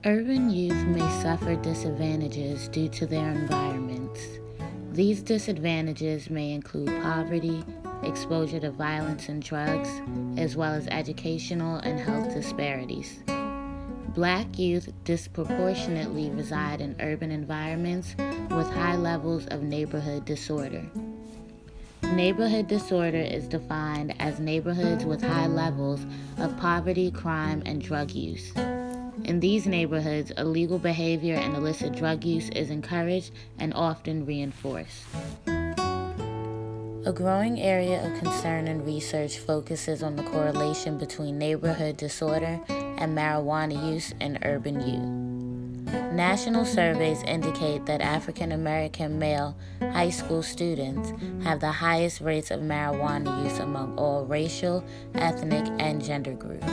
Urban youth may suffer disadvantages due to their environments. These disadvantages may include poverty, exposure to violence and drugs, as well as educational and health disparities. Black youth disproportionately reside in urban environments with high levels of neighborhood disorder. Neighborhood disorder is defined as neighborhoods with high levels of poverty, crime, and drug use. In these neighborhoods, illegal behavior and illicit drug use is encouraged and often reinforced. A growing area of concern and research focuses on the correlation between neighborhood disorder and marijuana use in urban youth. National surveys indicate that African American male high school students have the highest rates of marijuana use among all racial, ethnic, and gender groups.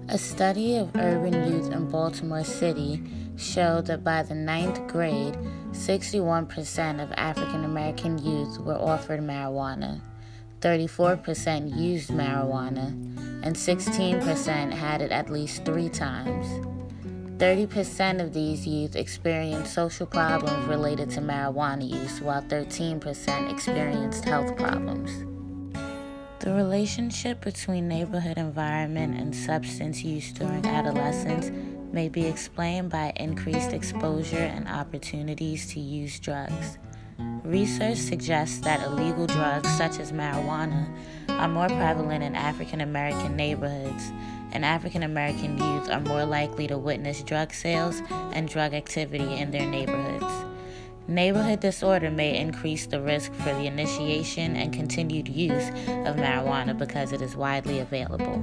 A study of urban youth in Baltimore City showed that by the 9th grade, 61% of African American youth were offered marijuana, 34% used marijuana, and 16% had it at least 3 times. 30% of these youth experienced social problems related to marijuana use, while 13% experienced health problems. The relationship between neighborhood environment and substance use during adolescence may be explained by increased exposure and opportunities to use drugs. Research suggests that illegal drugs such as marijuana are more prevalent in African American neighborhoods, and African American youth are more likely to witness drug sales and drug activity in their neighborhoods. Neighborhood disorder may increase the risk for the initiation and continued use of marijuana because it is widely available.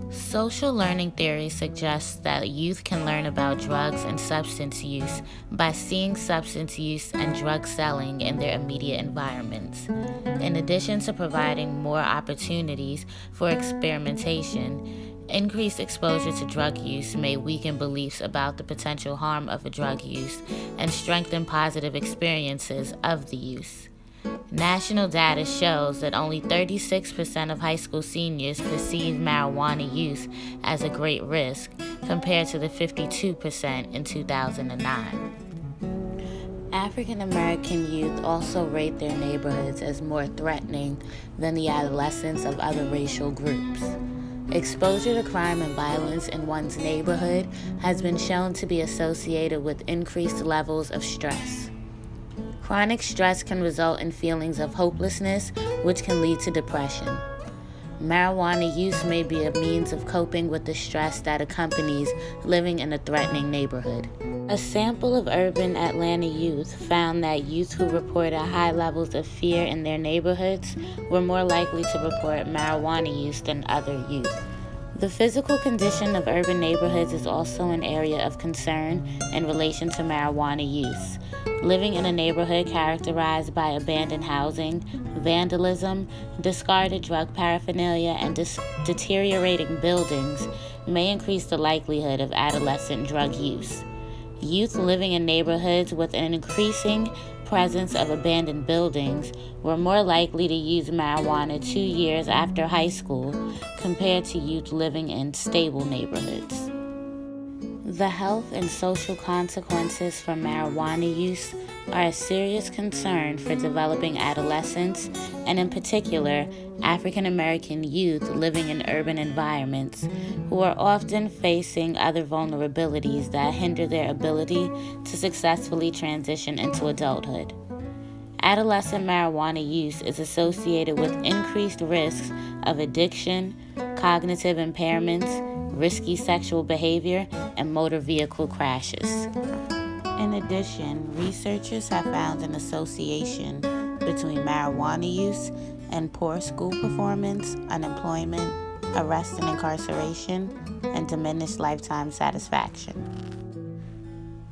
Social learning theory suggests that youth can learn about drugs and substance use by seeing substance use and drug selling in their immediate environments. In addition to providing more opportunities for experimentation, increased exposure to drug use may weaken beliefs about the potential harm of a drug use and strengthen positive experiences of the use. National data shows that only 36% of high school seniors perceive marijuana use as a great risk, compared to the 52% in 2009. African American youth also rate their neighborhoods as more threatening than the adolescents of other racial groups. Exposure to crime and violence in one's neighborhood has been shown to be associated with increased levels of stress. Chronic stress can result in feelings of hopelessness, which can lead to depression. Marijuana use may be a means of coping with the stress that accompanies living in a threatening neighborhood. A sample of urban Atlanta youth found that youth who reported high levels of fear in their neighborhoods were more likely to report marijuana use than other youth. The physical condition of urban neighborhoods is also an area of concern in relation to marijuana use. Living in a neighborhood characterized by abandoned housing, vandalism, discarded drug paraphernalia, and deteriorating buildings may increase the likelihood of adolescent drug use. Youth living in neighborhoods with an increasing presence of abandoned buildings were more likely to use marijuana 2 years after high school compared to youth living in stable neighborhoods. The health and social consequences from marijuana use are a serious concern for developing adolescents, and in particular, African American youth living in urban environments, who are often facing other vulnerabilities that hinder their ability to successfully transition into adulthood. Adolescent marijuana use is associated with increased risks of addiction, cognitive impairments, risky sexual behavior, and motor vehicle crashes. In addition, researchers have found an association between marijuana use and poor school performance, unemployment, arrest and incarceration, and diminished lifetime satisfaction.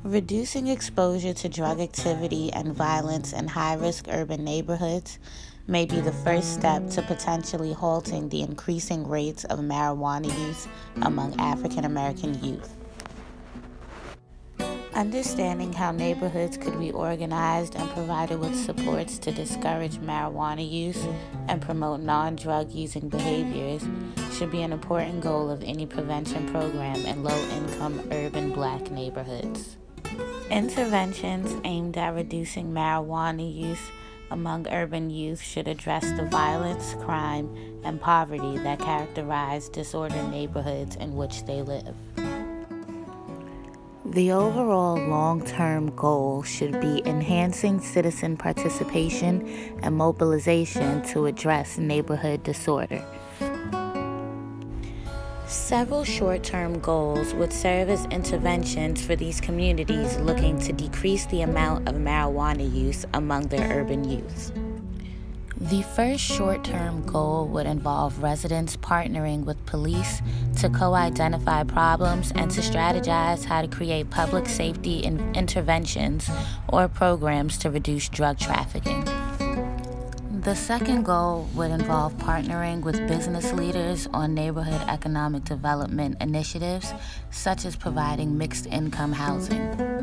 Reducing exposure to drug activity and violence in high-risk urban neighborhoods may be the first step to potentially halting the increasing rates of marijuana use among African American youth. Understanding how neighborhoods could be organized and provided with supports to discourage marijuana use and promote non-drug using behaviors should be an important goal of any prevention program in low-income urban Black neighborhoods. Interventions aimed at reducing marijuana use among urban youth should address the violence, crime, and poverty that characterize disordered neighborhoods in which they live. The overall long-term goal should be enhancing citizen participation and mobilization to address neighborhood disorder. Several short-term goals would serve as interventions for these communities looking to decrease the amount of marijuana use among their urban youth. The first short-term goal would involve residents partnering with police to co-identify problems and to strategize how to create public safety interventions or programs to reduce drug trafficking. The second goal would involve partnering with business leaders on neighborhood economic development initiatives, such as providing mixed-income housing.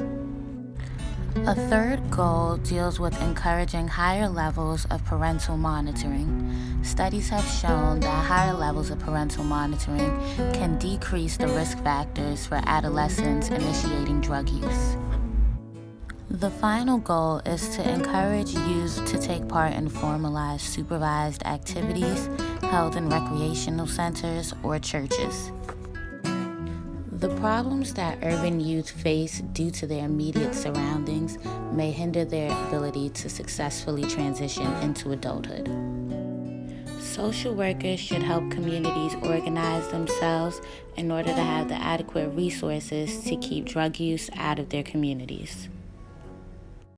A third goal deals with encouraging higher levels of parental monitoring. Studies have shown that higher levels of parental monitoring can decrease the risk factors for adolescents initiating drug use. The final goal is to encourage youth to take part in formalized supervised activities held in recreational centers or churches. The problems that urban youth face due to their immediate surroundings may hinder their ability to successfully transition into adulthood. Social workers should help communities organize themselves in order to have the adequate resources to keep drug use out of their communities.